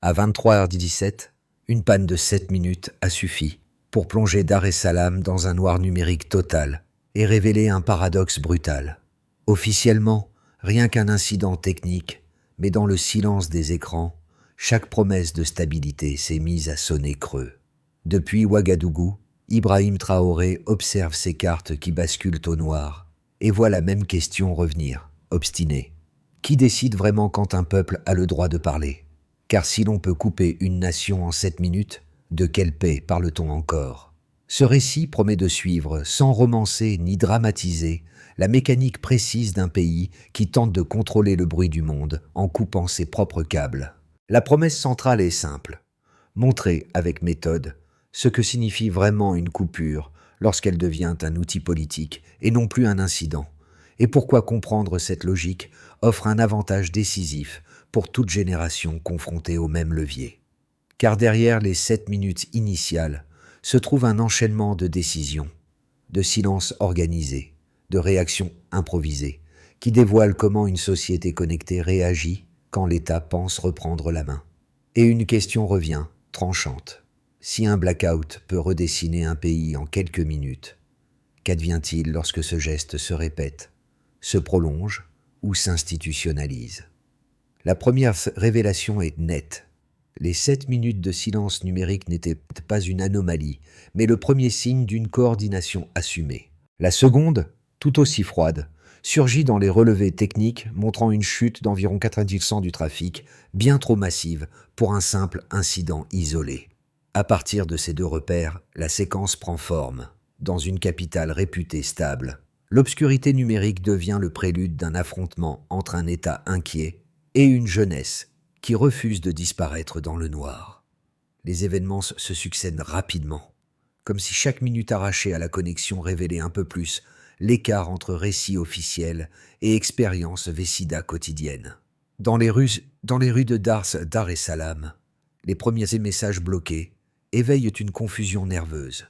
À 23h17, une panne de 7 minutes a suffi pour plonger Dar es Salaam dans un noir numérique total et révéler un paradoxe brutal. Officiellement, rien qu'un incident technique, mais dans le silence des écrans, chaque promesse de stabilité s'est mise à sonner creux. Depuis Ouagadougou, Ibrahim Traoré observe ces cartes qui basculent au noir et voit la même question revenir, obstinée. Qui décide vraiment quand un peuple a le droit de parler ? Car si l'on peut couper une nation en 7 minutes, de quelle paix parle-t-on encore ? Ce récit promet de suivre, sans romancer ni dramatiser, la mécanique précise d'un pays qui tente de contrôler le bruit du monde en coupant ses propres câbles. La promesse centrale est simple. Montrer avec méthode ce que signifie vraiment une coupure lorsqu'elle devient un outil politique et non plus un incident. Et pourquoi comprendre cette logique offre un avantage décisif pour toute génération confrontée au même levier. Car derrière les 7 minutes initiales se trouve un enchaînement de décisions, de silences organisés, de réactions improvisées, qui dévoilent comment une société connectée réagit quand l'État pense reprendre la main. Et une question revient, tranchante. Si un blackout peut redessiner un pays en quelques minutes, qu'advient-il lorsque ce geste se répète, se prolonge ou s'institutionnalise ? La première révélation est nette. Les 7 minutes de silence numérique n'étaient pas une anomalie, mais le premier signe d'une coordination assumée. La seconde, tout aussi froide, surgit dans les relevés techniques montrant une chute d'environ 90% du trafic, bien trop massive pour un simple incident isolé. À partir de ces deux repères, la séquence prend forme. Dans une capitale réputée stable, l'obscurité numérique devient le prélude d'un affrontement entre un État inquiet et une jeunesse qui refuse de disparaître dans le noir. Les événements se succèdent rapidement, comme si chaque minute arrachée à la connexion révélait un peu plus l'écart entre récits officiels et expériences vessidas quotidiennes. Dans les rues de Dar es Salaam, les premiers messages bloqués éveillent une confusion nerveuse,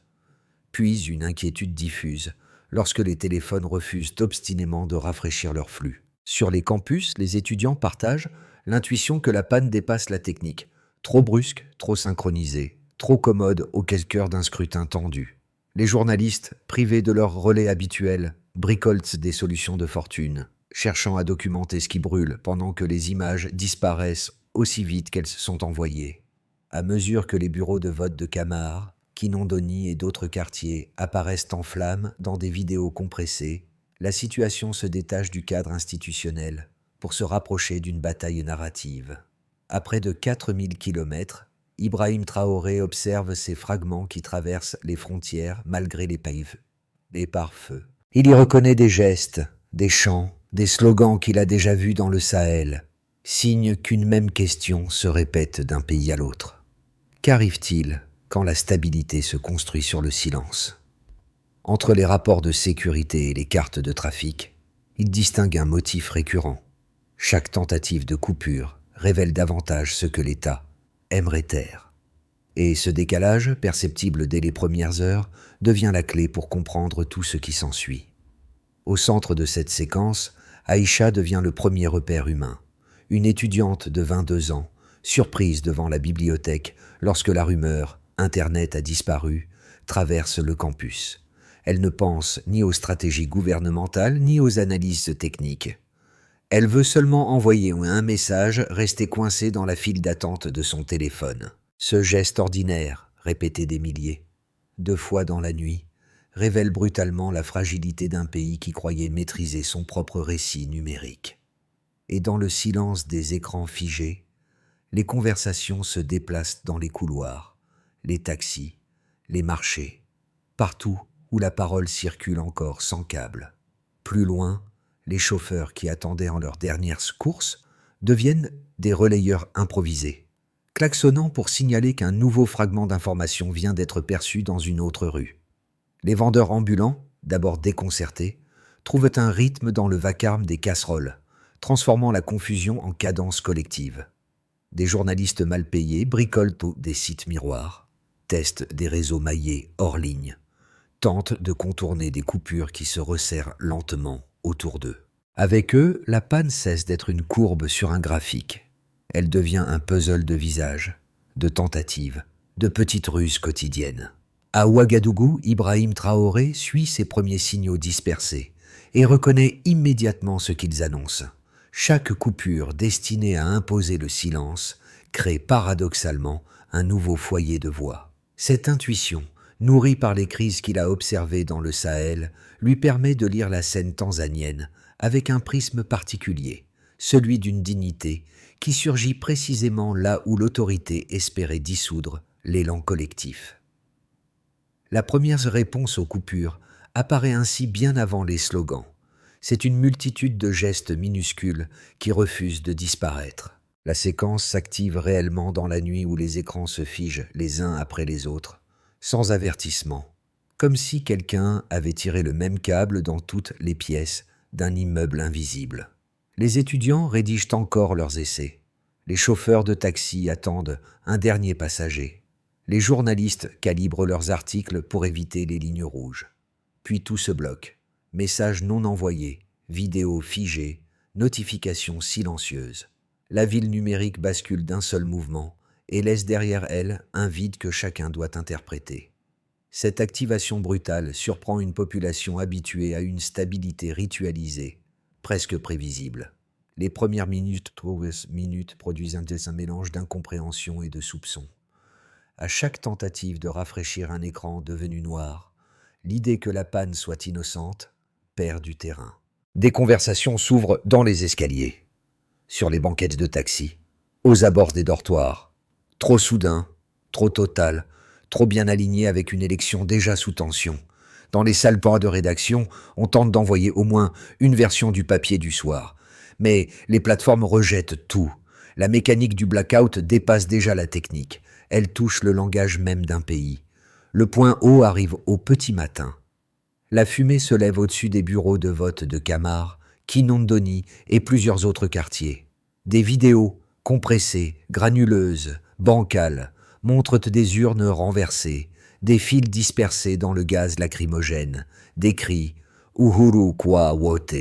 puis une inquiétude diffuse lorsque les téléphones refusent obstinément de rafraîchir leur flux. Sur les campus, les étudiants partagent l'intuition que la panne dépasse la technique, trop brusque, trop synchronisée, trop commode au cœur d'un scrutin tendu. Les journalistes, privés de leur relais habituel, bricolent des solutions de fortune, cherchant à documenter ce qui brûle pendant que les images disparaissent aussi vite qu'elles sont envoyées. À mesure que les bureaux de vote de Camar, Kinondoni et d'autres quartiers apparaissent en flammes dans des vidéos compressées, la situation se détache du cadre institutionnel pour se rapprocher d'une bataille narrative. À près de 4000 km, Ibrahim Traoré observe ces fragments qui traversent les frontières malgré les pare-feux. Il y reconnaît des gestes, des chants, des slogans qu'il a déjà vus dans le Sahel, signe qu'une même question se répète d'un pays à l'autre. Qu'arrive-t-il quand la stabilité se construit sur le silence ? Entre les rapports de sécurité et les cartes de trafic, il distingue un motif récurrent. Chaque tentative de coupure révèle davantage ce que l'État aimerait taire. Et ce décalage, perceptible dès les premières heures, devient la clé pour comprendre tout ce qui s'ensuit. Au centre de cette séquence, Aïcha devient le premier repère humain. Une étudiante de 22 ans, surprise devant la bibliothèque lorsque la rumeur « Internet a disparu » traverse le campus. Elle ne pense ni aux stratégies gouvernementales ni aux analyses techniques. Elle veut seulement envoyer un message resté coincé dans la file d'attente de son téléphone. Ce geste ordinaire, répété des milliers, 2 fois dans la nuit, révèle brutalement la fragilité d'un pays qui croyait maîtriser son propre récit numérique. Et dans le silence des écrans figés, les conversations se déplacent dans les couloirs, les taxis, les marchés, partout où la parole circule encore sans câble. Plus loin, les chauffeurs qui attendaient en leur dernière course deviennent des relayeurs improvisés, klaxonnant pour signaler qu'un nouveau fragment d'information vient d'être perçu dans une autre rue. Les vendeurs ambulants, d'abord déconcertés, trouvent un rythme dans le vacarme des casseroles, transformant la confusion en cadence collective. Des journalistes mal payés bricolent des sites miroirs, testent des réseaux maillés hors ligne, tentent de contourner des coupures qui se resserrent lentement autour d'eux. Avec eux, la panne cesse d'être une courbe sur un graphique. Elle devient un puzzle de visages, de tentatives, de petites ruses quotidiennes. À Ouagadougou, Ibrahim Traoré suit ses premiers signaux dispersés et reconnaît immédiatement ce qu'ils annoncent. Chaque coupure destinée à imposer le silence crée paradoxalement un nouveau foyer de voix. Cette intuition, nourrie par les crises qu'il a observées dans le Sahel, lui permet de lire la scène tanzanienne avec un prisme particulier, celui d'une dignité qui surgit précisément là où l'autorité espérait dissoudre l'élan collectif. La première réponse aux coupures apparaît ainsi bien avant les slogans. C'est une multitude de gestes minuscules qui refusent de disparaître. La séquence s'active réellement dans la nuit où les écrans se figent les uns après les autres, sans avertissement, comme si quelqu'un avait tiré le même câble dans toutes les pièces d'un immeuble invisible. Les étudiants rédigent encore leurs essais. Les chauffeurs de taxi attendent un dernier passager. Les journalistes calibrent leurs articles pour éviter les lignes rouges. Puis tout se bloque. Messages non envoyés, vidéos figées, notifications silencieuses. La ville numérique bascule d'un seul mouvement et laisse derrière elle un vide que chacun doit interpréter. Cette activation brutale surprend une population habituée à une stabilité ritualisée, presque prévisible. Les premières minutes produisent un mélange d'incompréhension et de soupçon. À chaque tentative de rafraîchir un écran devenu noir, l'idée que la panne soit innocente perd du terrain. Des conversations s'ouvrent dans les escaliers, sur les banquettes de taxi, aux abords des dortoirs. Trop soudain, trop total, trop bien aligné avec une élection déjà sous tension. Dans les salles de rédaction, on tente d'envoyer au moins une version du papier du soir. Mais les plateformes rejettent tout. La mécanique du blackout dépasse déjà la technique. Elle touche le langage même d'un pays. Le point haut arrive au petit matin. La fumée se lève au-dessus des bureaux de vote de Camar, Kinondoni et plusieurs autres quartiers. Des vidéos, compressées, granuleuses, bancales, montrent des urnes renversées, des fils dispersés dans le gaz lacrymogène, des cris « Uhuru kwa wote ».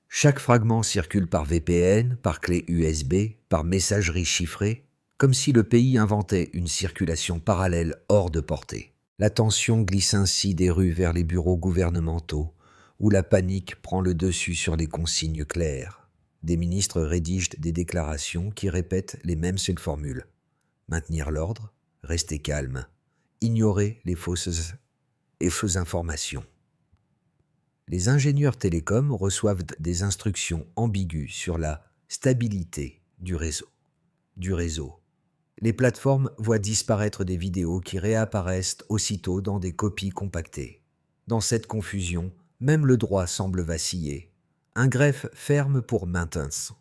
Chaque fragment circule par VPN, par clé USB, par messagerie chiffrée, comme si le pays inventait une circulation parallèle hors de portée. La tension glisse ainsi des rues vers les bureaux gouvernementaux, où la panique prend le dessus sur les consignes claires. Des ministres rédigent des déclarations qui répètent les mêmes formules. Maintenir l'ordre, rester calme, ignorer les fausses informations. Les ingénieurs télécoms reçoivent des instructions ambiguës sur la stabilité du réseau. Les plateformes voient disparaître des vidéos qui réapparaissent aussitôt dans des copies compactées. Dans cette confusion, même le droit semble vaciller. Un greffe ferme pour maintenance.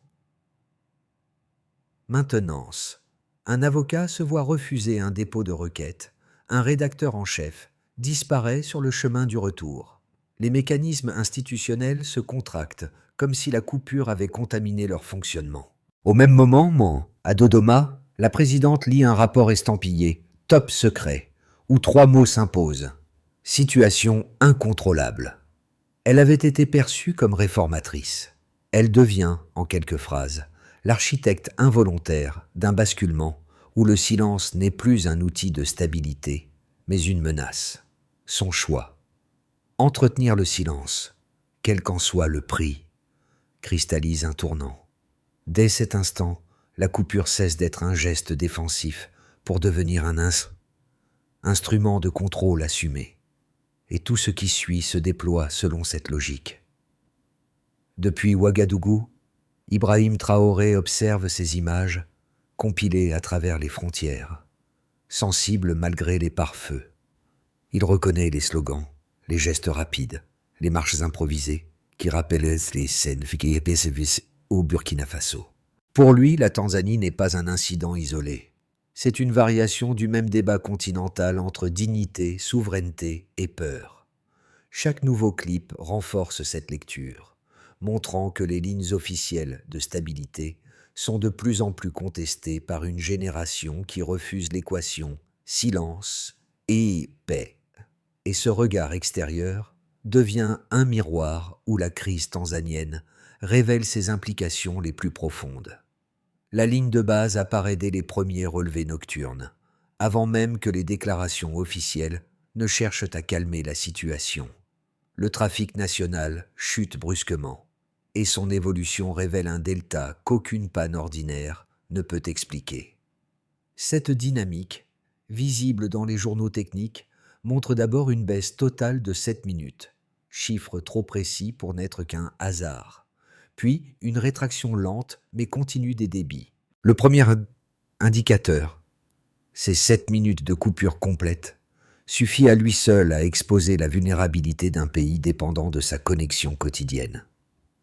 Un avocat se voit refuser un dépôt de requête. Un rédacteur en chef disparaît sur le chemin du retour. Les mécanismes institutionnels se contractent, comme si la coupure avait contaminé leur fonctionnement. Au même moment, à Dodoma, la présidente lit un rapport estampillé « Top secret » où 3 mots s'imposent. Situation incontrôlable. Elle avait été perçue comme réformatrice. Elle devient, en quelques phrases, l'architecte involontaire d'un basculement où le silence n'est plus un outil de stabilité, mais une menace. Son choix. Entretenir le silence, quel qu'en soit le prix, cristallise un tournant. Dès cet instant, la coupure cesse d'être un geste défensif pour devenir un instrument de contrôle assumé. Et tout ce qui suit se déploie selon cette logique. Depuis Ouagadougou, Ibrahim Traoré observe ces images compilées à travers les frontières, sensible malgré les pare-feux. Il reconnaît les slogans, les gestes rapides, les marches improvisées qui rappellent les scènes au Burkina Faso. Pour lui, la Tanzanie n'est pas un incident isolé. C'est une variation du même débat continental entre dignité, souveraineté et peur. Chaque nouveau clip renforce cette lecture, montrant que les lignes officielles de stabilité sont de plus en plus contestées par une génération qui refuse l'équation silence et paix. Et ce regard extérieur devient un miroir où la crise tanzanienne révèle ses implications les plus profondes. La ligne de base apparaît dès les premiers relevés nocturnes, avant même que les déclarations officielles ne cherchent à calmer la situation. Le trafic national chute brusquement, et son évolution révèle un delta qu'aucune panne ordinaire ne peut expliquer. Cette dynamique, visible dans les journaux techniques, montre d'abord une baisse totale de 7 minutes, chiffre trop précis pour n'être qu'un hasard, puis une rétraction lente mais continue des débits. Le premier indicateur, ces 7 minutes de coupure complète, suffit à lui seul à exposer la vulnérabilité d'un pays dépendant de sa connexion quotidienne.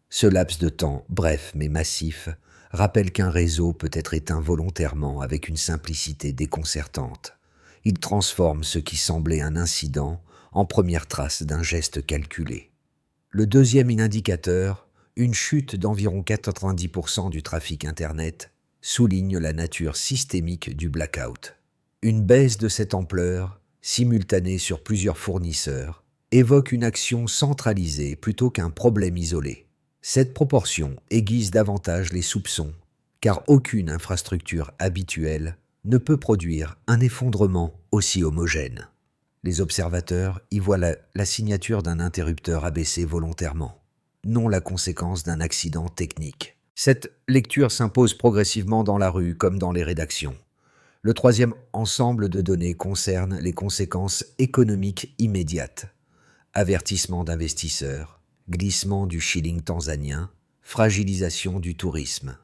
Ce laps de temps, bref mais massif, rappelle qu'un réseau peut être éteint volontairement avec une simplicité déconcertante. Il transforme ce qui semblait un incident en première trace d'un geste calculé. Le deuxième indicateur, une chute d'environ 90% du trafic Internet, souligne la nature systémique du blackout. Une baisse de cette ampleur, simultanée sur plusieurs fournisseurs, évoque une action centralisée plutôt qu'un problème isolé. Cette proportion aiguise davantage les soupçons, car aucune infrastructure habituelle ne peut produire un effondrement aussi homogène. Les observateurs y voient la signature d'un interrupteur abaissé volontairement, non la conséquence d'un accident technique. Cette lecture s'impose progressivement dans la rue comme dans les rédactions. Le troisième ensemble de données concerne les conséquences économiques immédiates. Avertissement d'investisseurs, glissement du shilling tanzanien, fragilisation du tourisme.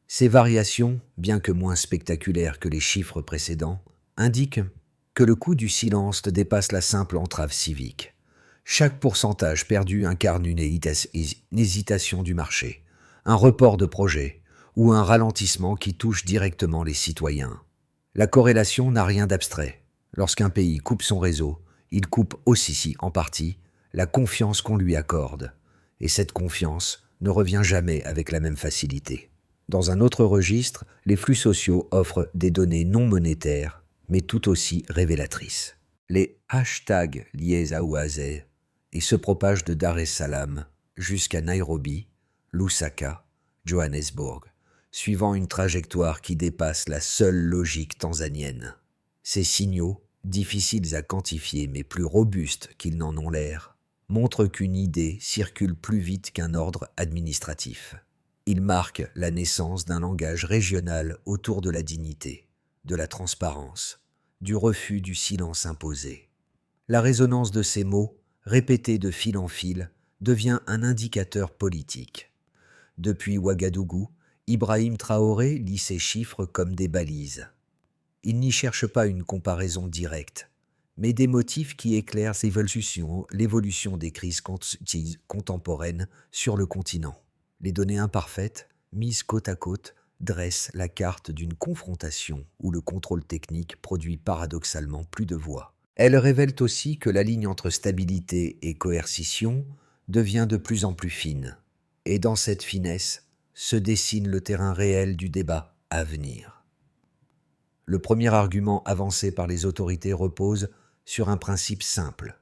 Ces variations, bien que moins spectaculaires que les chiffres précédents, indiquent que le coût du silence dépasse la simple entrave civique. Chaque pourcentage perdu incarne une hésitation du marché, un report de projet ou un ralentissement qui touche directement les citoyens. La corrélation n'a rien d'abstrait. Lorsqu'un pays coupe son réseau, il coupe aussi, en partie, la confiance qu'on lui accorde. Et cette confiance ne revient jamais avec la même facilité. Dans un autre registre, les flux sociaux offrent des données non monétaires, mais tout aussi révélatrices. Les hashtags liés à Oasis et se propagent de Dar es Salaam jusqu'à Nairobi, Lusaka, Johannesburg, suivant une trajectoire qui dépasse la seule logique tanzanienne. Ces signaux, difficiles à quantifier mais plus robustes qu'ils n'en ont l'air, montrent qu'une idée circule plus vite qu'un ordre administratif. Ils marquent la naissance d'un langage régional autour de la dignité, de la transparence, du refus du silence imposé. La résonance de ces mots, répétés de fil en fil, devient un indicateur politique. Depuis Ouagadougou, Ibrahim Traoré lit ces chiffres comme des balises. Il n'y cherche pas une comparaison directe, mais des motifs qui éclairent l'évolution des crises contemporaines sur le continent. Les données imparfaites, mises côte à côte, dressent la carte d'une confrontation où le contrôle technique produit paradoxalement plus de voix. Elles révèlent aussi que la ligne entre stabilité et coercition devient de plus en plus fine. Et dans cette finesse se dessine le terrain réel du débat à venir. Le premier argument avancé par les autorités repose sur un principe simple.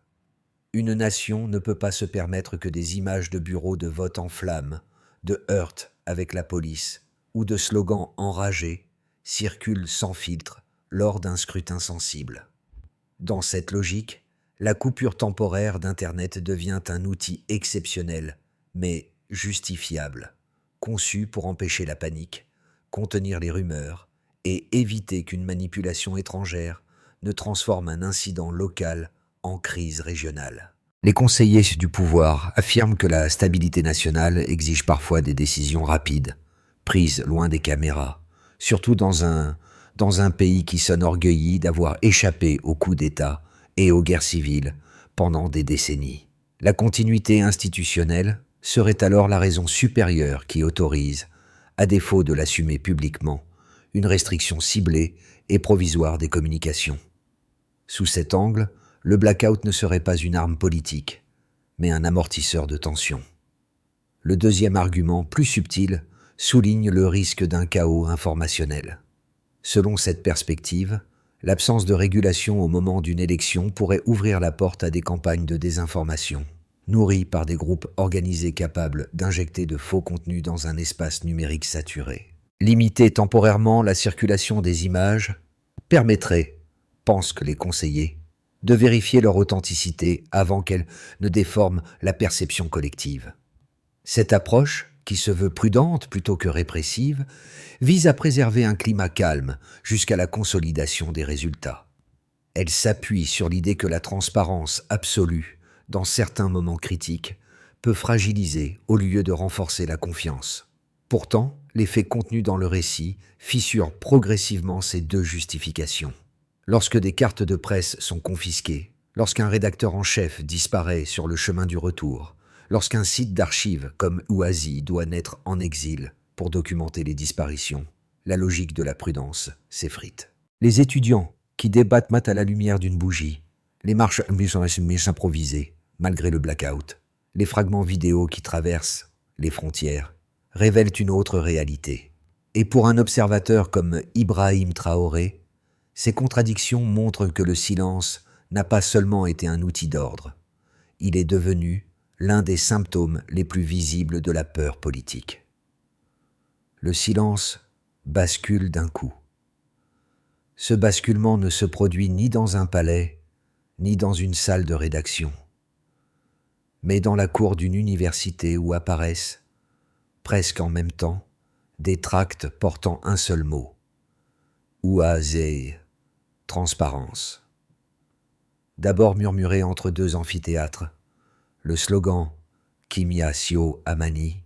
Une nation ne peut pas se permettre que des images de bureaux de vote en flammes, de heurts avec la police ou de slogans enragés circulent sans filtre lors d'un scrutin sensible. Dans cette logique, la coupure temporaire d'Internet devient un outil exceptionnel, mais justifiable, conçu pour empêcher la panique, contenir les rumeurs et éviter qu'une manipulation étrangère ne transforme un incident local en crise régionale. Les conseillers du pouvoir affirment que la stabilité nationale exige parfois des décisions rapides, prises loin des caméras, surtout dans un pays qui s'enorgueillit d'avoir échappé aux coups d'État et aux guerres civiles pendant des décennies. La continuité institutionnelle serait alors la raison supérieure qui autorise, à défaut de l'assumer publiquement, une restriction ciblée et provisoire des communications. Sous cet angle, le blackout ne serait pas une arme politique, mais un amortisseur de tension. Le deuxième argument, plus subtil, souligne le risque d'un chaos informationnel. Selon cette perspective, l'absence de régulation au moment d'une élection pourrait ouvrir la porte à des campagnes de désinformation, nourries par des groupes organisés capables d'injecter de faux contenus dans un espace numérique saturé. Limiter temporairement la circulation des images permettrait, pensent que les conseillers, de vérifier leur authenticité avant qu'elles ne déforment la perception collective. Cette approche, qui se veut prudente plutôt que répressive, vise à préserver un climat calme jusqu'à la consolidation des résultats. Elle s'appuie sur l'idée que la transparence absolue, dans certains moments critiques, peut fragiliser au lieu de renforcer la confiance. Pourtant, les faits contenus dans le récit fissurent progressivement ces deux justifications. Lorsque des cartes de presse sont confisquées, lorsqu'un rédacteur en chef disparaît sur le chemin du retour, lorsqu'un site d'archives comme Oasi doit naître en exil pour documenter les disparitions, la logique de la prudence s'effrite. Les étudiants qui débattent à la lumière d'une bougie, les marches improvisées malgré le blackout, les fragments vidéo qui traversent les frontières révèlent une autre réalité. Et pour un observateur comme Ibrahim Traoré, ces contradictions montrent que le silence n'a pas seulement été un outil d'ordre, il est devenu l'un des symptômes les plus visibles de la peur politique. Le silence bascule d'un coup. Ce basculement ne se produit ni dans un palais, ni dans une salle de rédaction, mais dans la cour d'une université où apparaissent, presque en même temps, des tracts portant un seul mot, Ouazé, transparence. D'abord murmuré entre deux amphithéâtres, le slogan Kimia Sio Amani,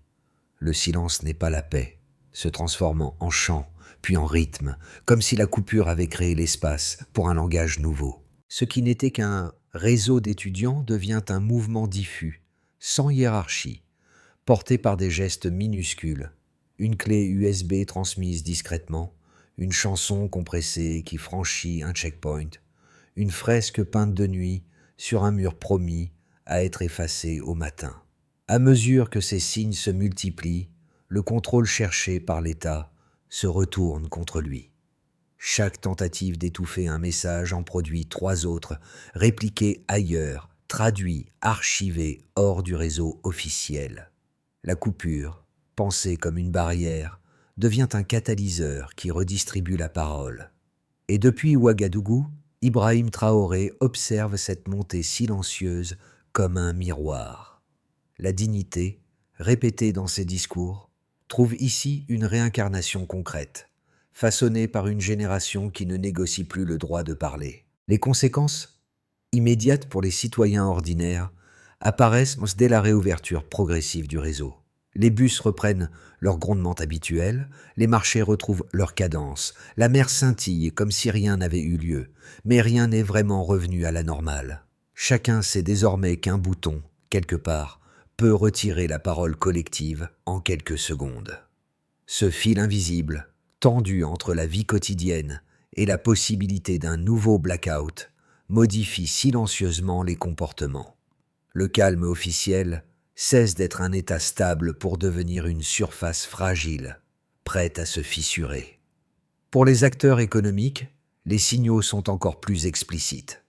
le silence n'est pas la paix, se transformant en chant, puis en rythme, comme si la coupure avait créé l'espace pour un langage nouveau. Ce qui n'était qu'un réseau d'étudiants devient un mouvement diffus, sans hiérarchie, porté par des gestes minuscules, une clé USB transmise discrètement, une chanson compressée qui franchit un checkpoint, une fresque peinte de nuit sur un mur promis à être effacé au matin. À mesure que ces signes se multiplient, le contrôle cherché par l'État se retourne contre lui. Chaque tentative d'étouffer un message en produit 3 autres, répliqués ailleurs, traduits, archivés hors du réseau officiel. La coupure, pensée comme une barrière, devient un catalyseur qui redistribue la parole. Et depuis Ouagadougou, Ibrahim Traoré observe cette montée silencieuse comme un miroir. La dignité, répétée dans ses discours, trouve ici une réincarnation concrète, façonnée par une génération qui ne négocie plus le droit de parler. Les conséquences, immédiates pour les citoyens ordinaires, apparaissent dès la réouverture progressive du réseau. Les bus reprennent leur grondement habituel, les marchés retrouvent leur cadence, la mer scintille comme si rien n'avait eu lieu, mais rien n'est vraiment revenu à la normale. Chacun sait désormais qu'un bouton, quelque part, peut retirer la parole collective en quelques secondes. Ce fil invisible, tendu entre la vie quotidienne et la possibilité d'un nouveau blackout, modifie silencieusement les comportements. Le calme officiel cesse d'être un état stable pour devenir une surface fragile, prête à se fissurer. Pour les acteurs économiques, les signaux sont encore plus explicites.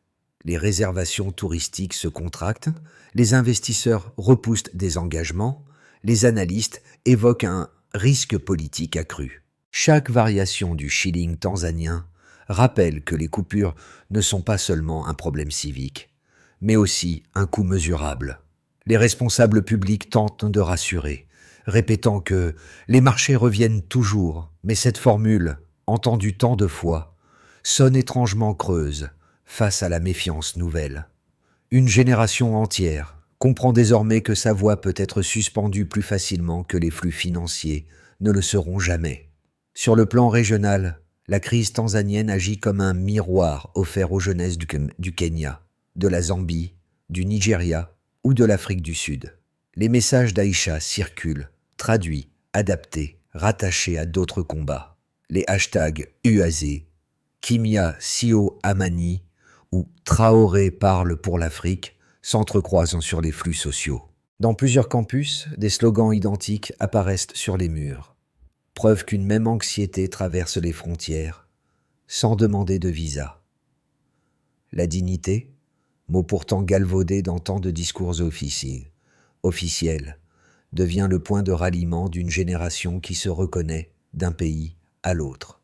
Les réservations touristiques se contractent, les investisseurs repoussent des engagements, les analystes évoquent un risque politique accru. Chaque variation du shilling tanzanien rappelle que les coupures ne sont pas seulement un problème civique, mais aussi un coût mesurable. Les responsables publics tentent de rassurer, répétant que les marchés reviennent toujours, mais cette formule, entendue tant de fois, sonne étrangement creuse face à la méfiance nouvelle. Une génération entière comprend désormais que sa voix peut être suspendue plus facilement que les flux financiers ne le seront jamais. Sur le plan régional, la crise tanzanienne agit comme un miroir offert aux jeunesses du Kenya, de la Zambie, du Nigeria ou de l'Afrique du Sud. Les messages d'Aïcha circulent, traduits, adaptés, rattachés à d'autres combats. Les hashtags UAZ, Kimia Sio Amani ou Traoré parle pour l'Afrique s'entrecroisent sur les flux sociaux. Dans plusieurs campus, des slogans identiques apparaissent sur les murs. Preuve qu'une même anxiété traverse les frontières, sans demander de visa. La dignité, mot pourtant galvaudé dans tant de discours officiels, devient le point de ralliement d'une génération qui se reconnaît d'un pays à l'autre.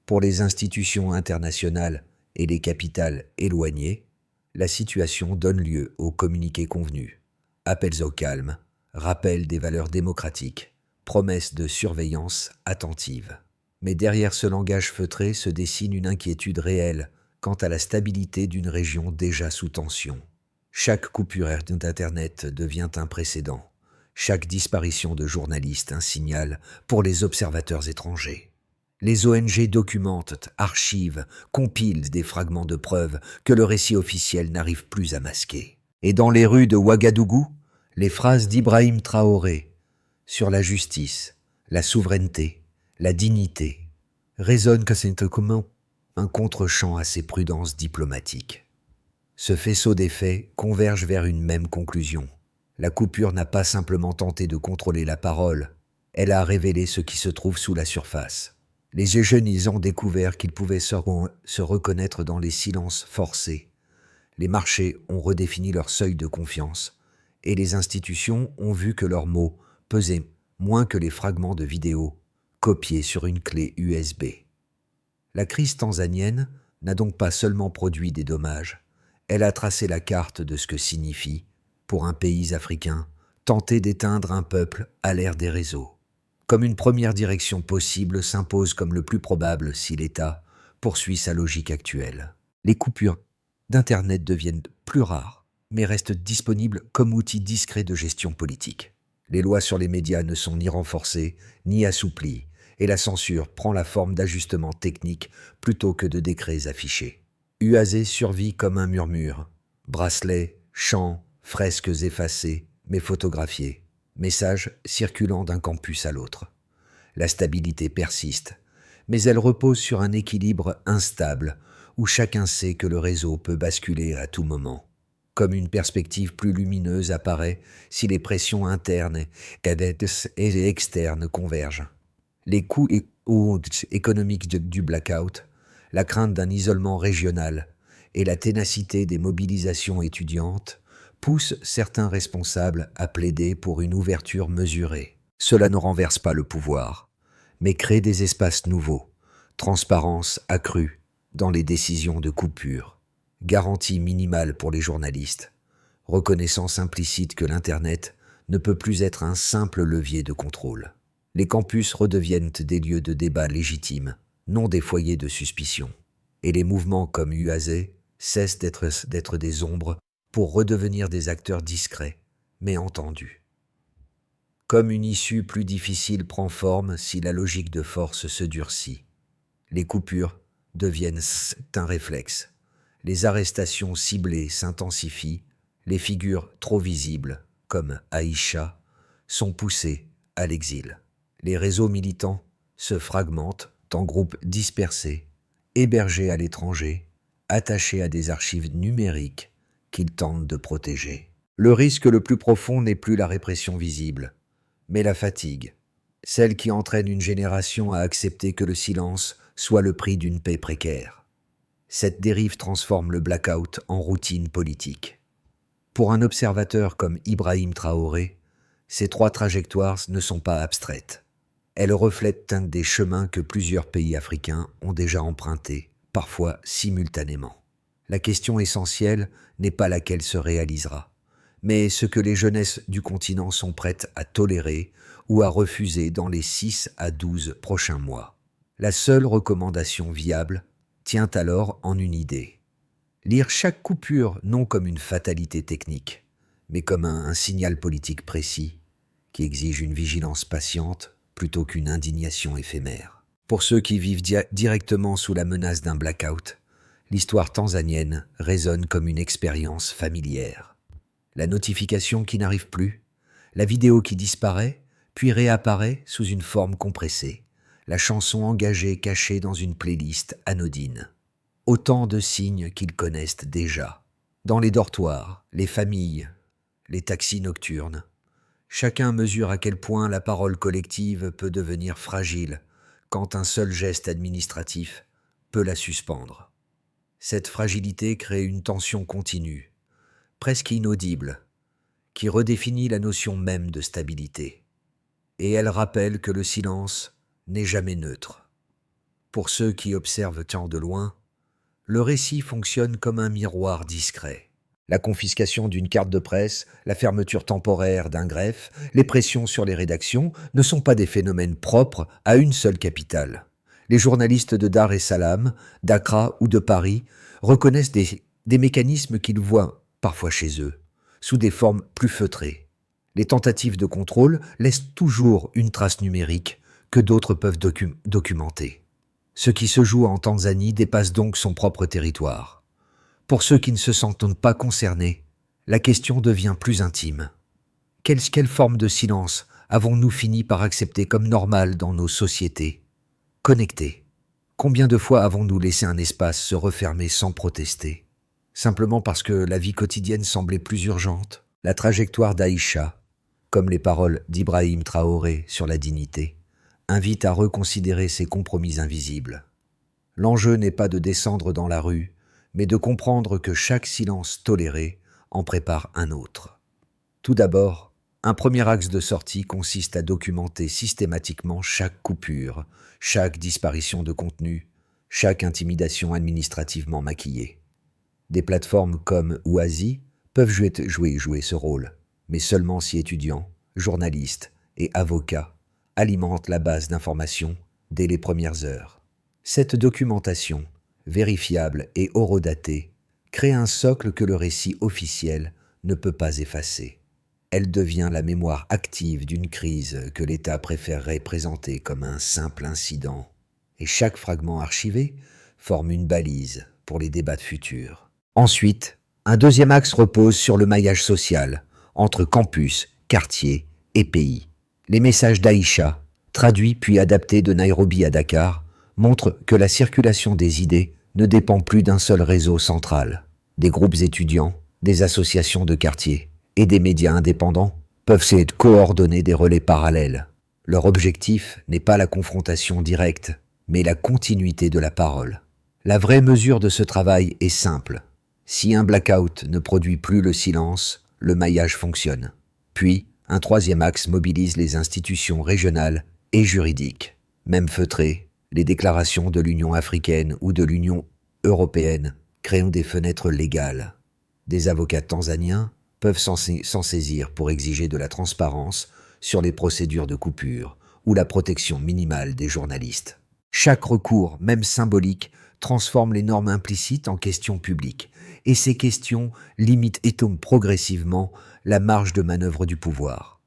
Pour les institutions internationales et les capitales éloignées, la situation donne lieu aux communiqués convenus, appels au calme, rappel des valeurs démocratiques, promesses de surveillance attentive. Mais derrière ce langage feutré se dessine une inquiétude réelle quant à la stabilité d'une région déjà sous tension. Chaque coupure d'Internet devient un précédent, chaque disparition de journalistes un signal pour les observateurs étrangers. Les ONG documentent, archivent, compilent des fragments de preuves que le récit officiel n'arrive plus à masquer. Et dans les rues de Ouagadougou, les phrases d'Ibrahim Traoré sur la justice, la souveraineté, la dignité résonnent comme un contre-champ à ses prudences diplomatiques. Ce faisceau des faits converge vers une même conclusion. La coupure n'a pas simplement tenté de contrôler la parole, elle a révélé ce qui se trouve sous la surface. Les jeunes ont découvert qu'ils pouvaient se reconnaître dans les silences forcés. Les marchés ont redéfini leur seuil de confiance et les institutions ont vu que leurs mots pesaient moins que les fragments de vidéos copiés sur une clé USB. La crise tanzanienne n'a donc pas seulement produit des dommages, elle a tracé la carte de ce que signifie, pour un pays africain, tenter d'éteindre un peuple à l'ère des réseaux. Comme une première direction possible s'impose comme le plus probable si l'État poursuit sa logique actuelle. Les coupures d'Internet deviennent plus rares, mais restent disponibles comme outil discret de gestion politique. Les lois sur les médias ne sont ni renforcées, ni assouplies, et la censure prend la forme d'ajustements techniques plutôt que de décrets affichés. UAZ survit comme un murmure. Bracelets, chants, fresques effacées, mais photographiées. Messages circulant d'un campus à l'autre. La stabilité persiste, mais elle repose sur un équilibre instable où chacun sait que le réseau peut basculer à tout moment. Comme une perspective plus lumineuse apparaît si les pressions internes et externes convergent. Les coûts économiques du blackout, la crainte d'un isolement régional et la ténacité des mobilisations étudiantes poussent certains responsables à plaider pour une ouverture mesurée. Cela ne renverse pas le pouvoir, mais crée des espaces nouveaux, transparence accrue dans les décisions de coupure, garantie minimale pour les journalistes, reconnaissance implicite que l'Internet ne peut plus être un simple levier de contrôle. Les campus redeviennent des lieux de débat légitimes, non des foyers de suspicion. Et les mouvements comme UAZ cessent d'être des ombres pour redevenir des acteurs discrets, mais entendus. Comme une issue plus difficile prend forme si la logique de force se durcit. Les coupures deviennent un réflexe. Les arrestations ciblées s'intensifient, les figures trop visibles, comme Aïcha, sont poussées à l'exil. Les réseaux militants se fragmentent en groupes dispersés, hébergés à l'étranger, attachés à des archives numériques qu'ils tentent de protéger. Le risque le plus profond n'est plus la répression visible, mais la fatigue, celle qui entraîne une génération à accepter que le silence soit le prix d'une paix précaire. Cette dérive transforme le blackout en routine politique. Pour un observateur comme Ibrahim Traoré, ces trois trajectoires ne sont pas abstraites. Elles reflètent un des chemins que plusieurs pays africains ont déjà empruntés, parfois simultanément. La question essentielle n'est pas laquelle se réalisera, mais ce que les jeunesses du continent sont prêtes à tolérer ou à refuser dans les 6 à 12 prochains mois. La seule recommandation viable tient alors en une idée. Lire chaque coupure non comme une fatalité technique, mais comme un signal politique précis qui exige une vigilance patiente plutôt qu'une indignation éphémère. Pour ceux qui vivent directement sous la menace d'un blackout, l'histoire tanzanienne résonne comme une expérience familière. La notification qui n'arrive plus, la vidéo qui disparaît, puis réapparaît sous une forme compressée, la chanson engagée cachée dans une playlist anodine. Autant de signes qu'ils connaissent déjà. Dans les dortoirs, les familles, les taxis nocturnes, chacun mesure à quel point la parole collective peut devenir fragile quand un seul geste administratif peut la suspendre. Cette fragilité crée une tension continue, presque inaudible, qui redéfinit la notion même de stabilité. Et elle rappelle que le silence n'est jamais neutre. Pour ceux qui observent tant de loin, le récit fonctionne comme un miroir discret. La confiscation d'une carte de presse, la fermeture temporaire d'un greffe, les pressions sur les rédactions ne sont pas des phénomènes propres à une seule capitale. Les journalistes de Dar es Salaam, d'Accra ou de Paris reconnaissent des mécanismes qu'ils voient parfois chez eux, sous des formes plus feutrées. Les tentatives de contrôle laissent toujours une trace numérique que d'autres peuvent documenter. Ce qui se joue en Tanzanie dépasse donc son propre territoire. Pour ceux qui ne se sentent pas concernés, la question devient plus intime. Quelle forme de silence avons-nous fini par accepter comme normale dans nos sociétés connectées? Combien de fois avons-nous laissé un espace se refermer sans protester? Simplement parce que la vie quotidienne semblait plus urgente? La trajectoire d'Aïcha, comme les paroles d'Ibrahim Traoré sur la dignité, invite à reconsidérer ces compromis invisibles. L'enjeu n'est pas de descendre dans la rue, mais de comprendre que chaque silence toléré en prépare un autre. Tout d'abord, un premier axe de sortie consiste à documenter systématiquement chaque coupure, chaque disparition de contenu, chaque intimidation administrativement maquillée. Des plateformes comme Oasis peuvent jouer ce rôle, mais seulement si étudiants, journalistes et avocats alimentent la base d'informations dès les premières heures. Cette documentation, vérifiable et horodatée, crée un socle que le récit officiel ne peut pas effacer. Elle devient la mémoire active d'une crise que l'État préférerait présenter comme un simple incident. Et chaque fragment archivé forme une balise pour les débats futurs. Ensuite, un deuxième axe repose sur le maillage social, entre campus, quartier et pays. Les messages d'Aïcha, traduits puis adaptés de Nairobi à Dakar, montrent que la circulation des idées ne dépend plus d'un seul réseau central. Des groupes étudiants, des associations de quartier et des médias indépendants peuvent coordonner des relais parallèles. Leur objectif n'est pas la confrontation directe, mais la continuité de la parole. La vraie mesure de ce travail est simple. Si un blackout ne produit plus le silence, le maillage fonctionne. Puis, un troisième axe mobilise les institutions régionales et juridiques. Même feutrées, les déclarations de l'Union africaine ou de l'Union européenne créent des fenêtres légales. Des avocats tanzaniens peuvent s'en saisir pour exiger de la transparence sur les procédures de coupure ou la protection minimale des journalistes. Chaque recours, même symbolique, transforme les normes implicites en questions publiques, et ces questions limitent et tombent progressivement la marge de manœuvre du pouvoir.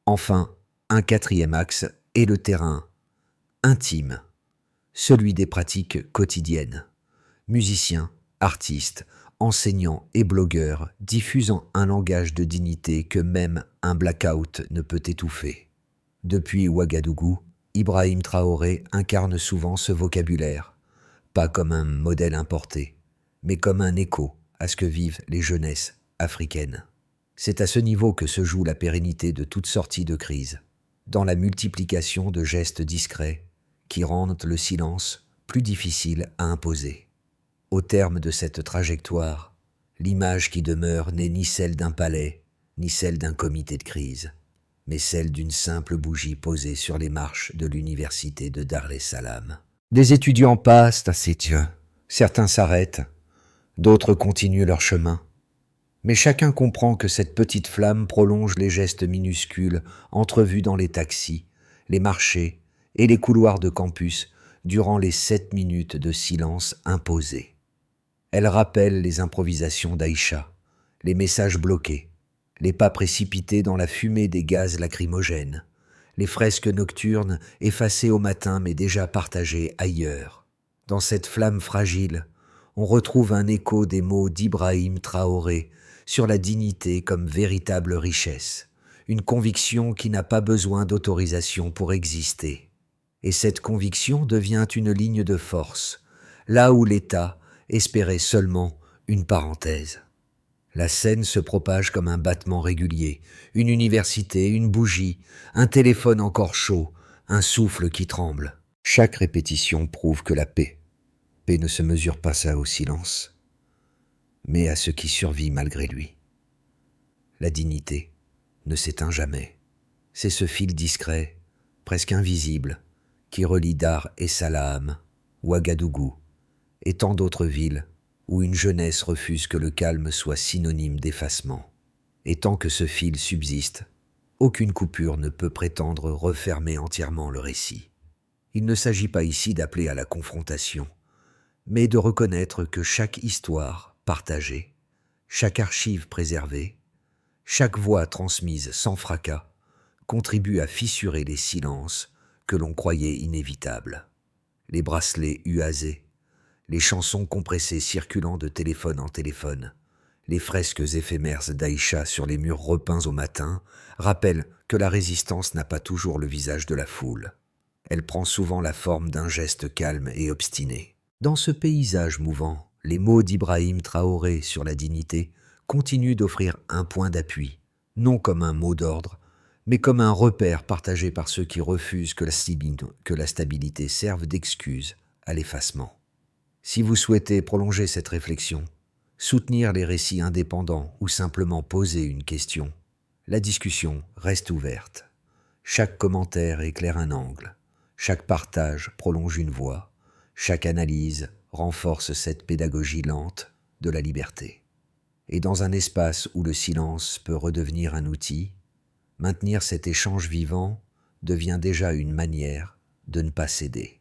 Enfin, un quatrième axe est le terrain intime, celui des pratiques quotidiennes. Musiciens, artistes, enseignants et blogueurs diffusant un langage de dignité que même un blackout ne peut étouffer. Depuis Ouagadougou, Ibrahim Traoré incarne souvent ce vocabulaire, pas comme un modèle importé, mais comme un écho à ce que vivent les jeunesses africaines. C'est à ce niveau que se joue la pérennité de toute sortie de crise, dans la multiplication de gestes discrets qui rendent le silence plus difficile à imposer. Au terme de cette trajectoire, l'image qui demeure n'est ni celle d'un palais, ni celle d'un comité de crise, mais celle d'une simple bougie posée sur les marches de l'université de Dar es Salaam. Des étudiants passent à ses yeux, certains s'arrêtent, d'autres continuent leur chemin. Mais chacun comprend que cette petite flamme prolonge les gestes minuscules entrevus dans les taxis, les marchés et les couloirs de campus durant les 7 minutes de silence imposés. Elle rappelle les improvisations d'Aïcha, les messages bloqués, les pas précipités dans la fumée des gaz lacrymogènes, les fresques nocturnes effacées au matin mais déjà partagées ailleurs. Dans cette flamme fragile, on retrouve un écho des mots d'Ibrahim Traoré sur la dignité comme véritable richesse, une conviction qui n'a pas besoin d'autorisation pour exister. Et cette conviction devient une ligne de force, là où l'État espérait seulement une parenthèse. La scène se propage comme un battement régulier, une université, une bougie, un téléphone encore chaud, un souffle qui tremble. Chaque répétition prouve que la paix ne se mesure pas ça au silence, mais à ce qui survit malgré lui. La dignité ne s'éteint jamais. C'est ce fil discret, presque invisible, qui relie Dar es Salaam, Ouagadougou et tant d'autres villes où une jeunesse refuse que le calme soit synonyme d'effacement. Et tant que ce fil subsiste, aucune coupure ne peut prétendre refermer entièrement le récit. Il ne s'agit pas ici d'appeler à la confrontation, mais de reconnaître que chaque histoire partagée, chaque archive préservée, chaque voix transmise sans fracas contribue à fissurer les silences que l'on croyait inévitables. Les bracelets UAZ, les chansons compressées circulant de téléphone en téléphone, les fresques éphémères d'Aïcha sur les murs repeints au matin rappellent que la résistance n'a pas toujours le visage de la foule. Elle prend souvent la forme d'un geste calme et obstiné. Dans ce paysage mouvant, les mots d'Ibrahim Traoré sur la dignité continuent d'offrir un point d'appui, non comme un mot d'ordre, mais comme un repère partagé par ceux qui refusent que la stabilité serve d'excuse à l'effacement. Si vous souhaitez prolonger cette réflexion, soutenir les récits indépendants ou simplement poser une question, la discussion reste ouverte. Chaque commentaire éclaire un angle, chaque partage prolonge une voix, chaque analyse renforce cette pédagogie lente de la liberté. Et dans un espace où le silence peut redevenir un outil, maintenir cet échange vivant devient déjà une manière de ne pas céder.